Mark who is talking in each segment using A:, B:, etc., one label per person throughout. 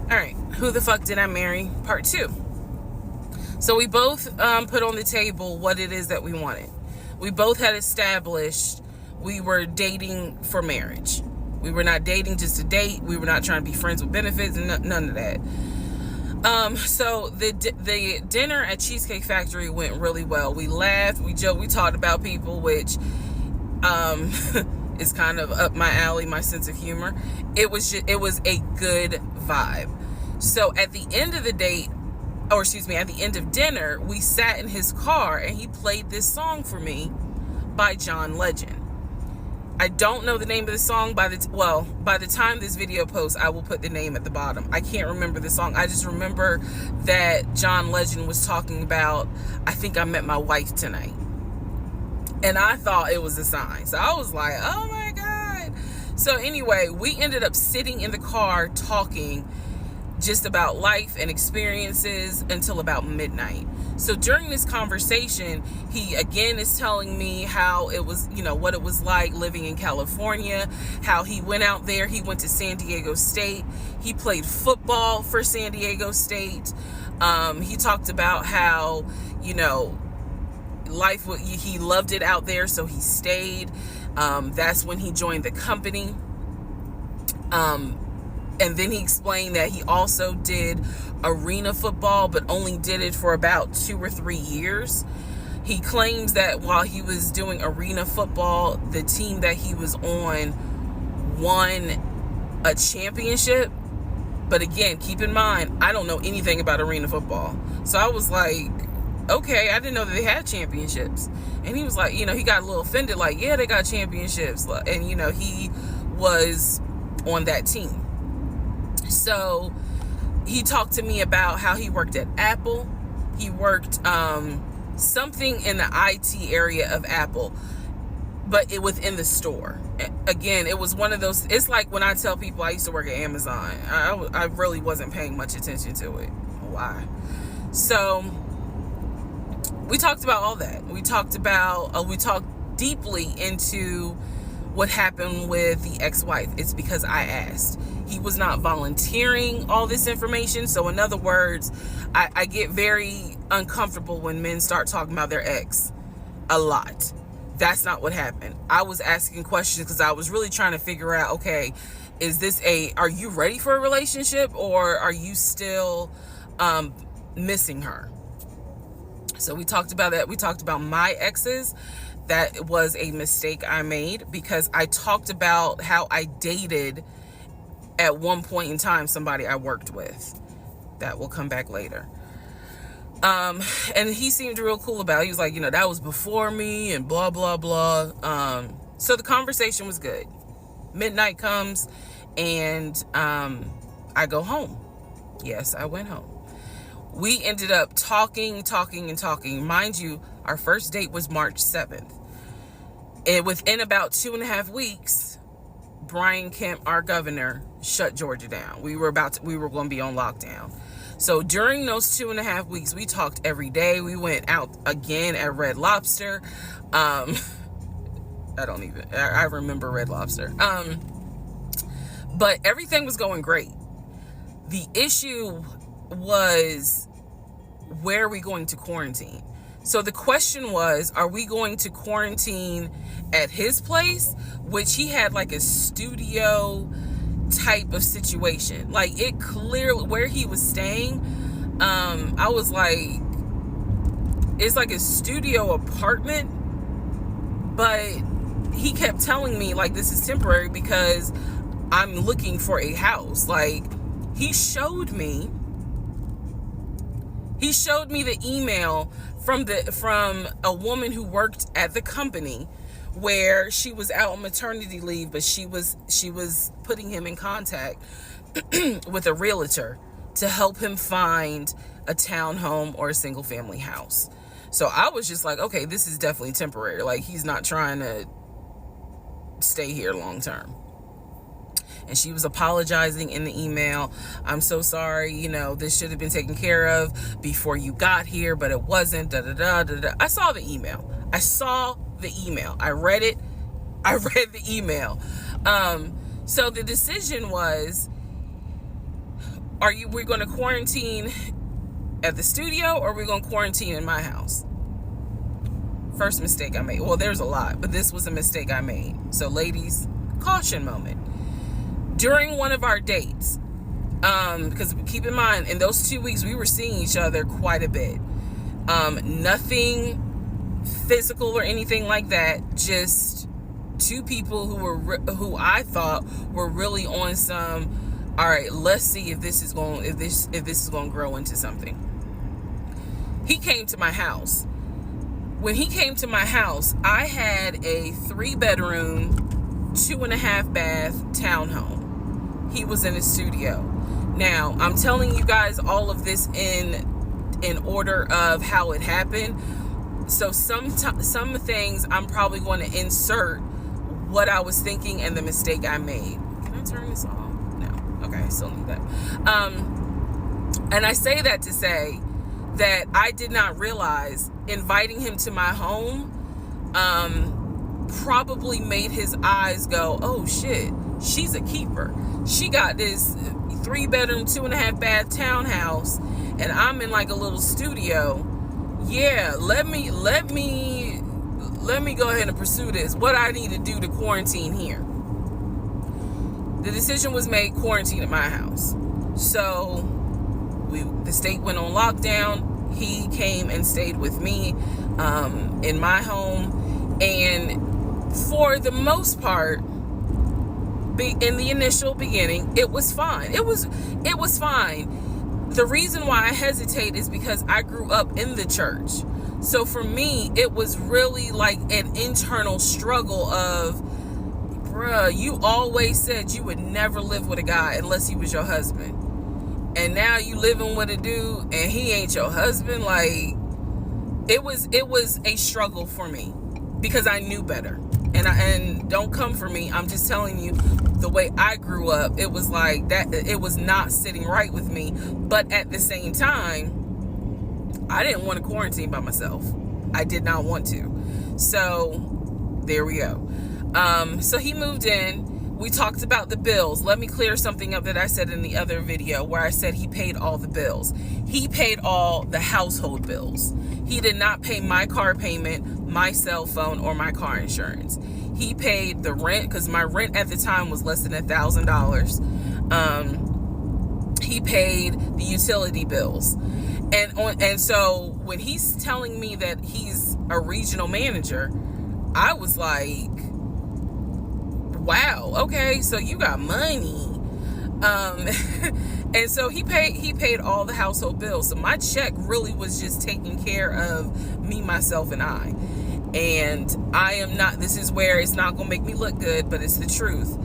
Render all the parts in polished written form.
A: All right, who the fuck did I marry? Part 2. So we both put on the table what it is that we wanted. We both had established we were dating for marriage. We were not dating just to date. We were not trying to be friends with benefits and none of that. So the dinner at Cheesecake Factory went really well. We laughed, we joked, we talked about people, which is kind of up my alley, my sense of humor. It was a good vibe. So at the end of the date, at the end of dinner, we sat in his car and he played this song for me by John Legend. I don't know the name of the song. By the time this video posts, I will put the name at the bottom. I can't remember the song. I just remember that John Legend was talking about, I think I met my wife tonight. And I thought it was a sign. So I was like, oh my God. So anyway, we ended up sitting in the car talking just about life and experiences until about midnight. So during this conversation, he again is telling me how it was, what it was like living in California, how he went out there. He went to San Diego State. He played football for San Diego State. He talked about how, he loved it out there, so he stayed. That's when he joined the company. And then he explained that he also did arena football, but only did it for about 2 or 3 years. He claims that while he was doing arena football, the team that he was on won a championship. But again, keep in mind, I don't know anything about arena football. So I was like, okay, I didn't know that they had championships. And he was like, he got a little offended, like, yeah, they got championships. And, he was on that team. So he talked to me about how he worked at Apple. He worked something in the IT area of Apple, but within the store. Again, it was one of those, it's like when I tell people I used to work at Amazon. I really wasn't paying much attention to it. Why? So we talked about all that. We talked deeply into what happened with the ex-wife. It's because I asked. He was not volunteering all this information. So in other words, I get very uncomfortable when men start talking about their ex a lot. That's not what happened. I was asking questions because I was really trying to figure out, okay, are you ready for a relationship, or are you still missing her? So we talked about that. We talked about my exes. That was a mistake I made because I talked about how I dated at one point in time somebody I worked with. That will come back later. And he seemed real cool about it. He was like, that was before me and blah, blah, blah. So the conversation was good. Midnight comes and I go home. Yes, I went home. We ended up talking. Mind you, our first date was March 7th. And within about 2.5 weeks, Brian Kemp, our governor, shut Georgia down. We were going to be on lockdown. So during those 2.5 weeks, we talked every day. We went out again at Red Lobster. I remember Red Lobster. But everything was going great. The issue was, where are we going to quarantine? So the question was, are we going to quarantine at his place, which he had like a studio type of situation. Like, it clearly, where he was staying, I was like, it's like a studio apartment, but he kept telling me like, this is temporary because I'm looking for a house. Like, he showed me the email from a woman who worked at the company where she was out on maternity leave, but she was putting him in contact with a realtor to help him find a townhome or a single family house. So I was just like, okay, this is definitely temporary. Like, he's not trying to stay here long term. And she was apologizing in the email. I'm so sorry, this should have been taken care of before you got here, but it wasn't, I saw the email. I read it. I read the email. So the decision was, we're going to quarantine at the studio, or we're going to quarantine in my house? First mistake I made. Well, there's a lot, but this was a mistake I made. So ladies, caution moment. During one of our dates, because keep in mind, in those 2 weeks, we were seeing each other quite a bit. Nothing physical or anything like that. Just two people who I thought were really on some, all right, let's see if this is going to grow into something. He came to my house. When he came to my house, I had a 3-bedroom, 2.5 bath townhome. He was in a studio. Now, I'm telling you guys all of this in order of how it happened. So some things I'm probably going to insert what I was thinking and the mistake I made. Can I turn this off? No. Okay, I still need that. And I say that to say that I did not realize inviting him to my home probably made his eyes go, oh shit, she's a keeper. She got this 3-bedroom, 2.5 bath townhouse, and I'm in like a little studio. Yeah, let me go ahead and pursue this. What I need to do to quarantine here. The decision was made, quarantine at my house. So the state went on lockdown. He came and stayed with me in my home, and for the most part, in the initial beginning, it was fine. It was fine. The reason why I hesitate is because I grew up in the church. So for me, it was really like an internal struggle of, bruh, you always said you would never live with a guy unless he was your husband. And now you living with a dude and he ain't your husband. Like, it was a struggle for me because I knew better. And don't come for me. I'm just telling you the way I grew up. It was like that. It was not sitting right with me. But at the same time, I didn't want to quarantine by myself. I did not want to. So there we go. So he moved in. We talked about the bills. Let me clear something up that I said in the other video where I said he paid all the bills. He paid all the household bills. He did not pay my car payment, my cell phone, or my car insurance. He paid the rent, because my rent at the time was less than $1,000. He paid the utility bills. And so when he's telling me that he's a regional manager, I was like, wow, okay, so you got money. And so he paid all the household bills. So my check really was just taking care of me, myself, and I. And I am not, this is where it's not gonna make me look good, but it's the truth.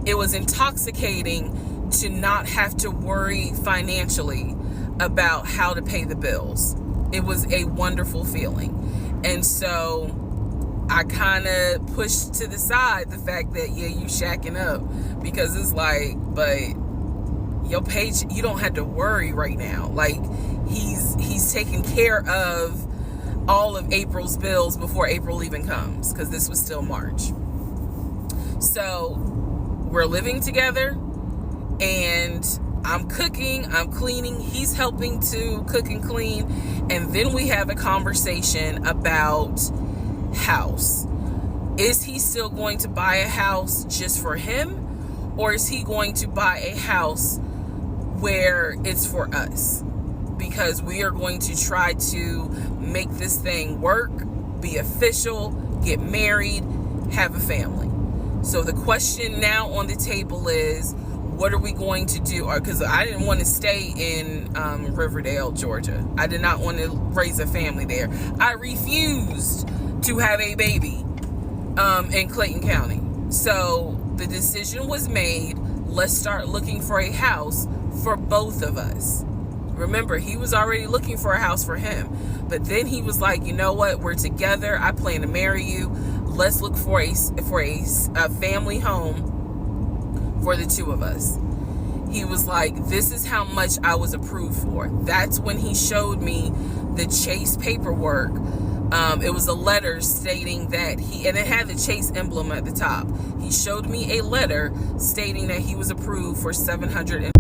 A: It was intoxicating to not have to worry financially about how to pay the bills. It was a wonderful feeling. And so I kind of pushed to the side the fact that, yeah, you shacking up, because it's like, but your page, you don't have to worry right now. Like, he's taking care of all of April's bills before April even comes, because this was still March. So we're living together, and I'm cooking, I'm cleaning, he's helping to cook and clean, and then we have a conversation about house. Is he still going to buy a house just for him, or is he going to buy a house where it's for us? Because we are going to try to make this thing work, be official, get married, have a family. So the question now on the table is, what are we going to do? Because I didn't want to stay in Riverdale, Georgia. I did not want to raise a family there. I refused to have a baby in Clayton County. So the decision was made, let's start looking for a house for both of us. Remember, he was already looking for a house for him, but then he was like, you know what, we're together, I plan to marry you, let's look for a family home for the two of us. He was like, this is how much I was approved for. That's when he showed me the Chase paperwork. It was a letter stating that and it had the Chase emblem at the top. He showed me a letter stating that he was approved for $700.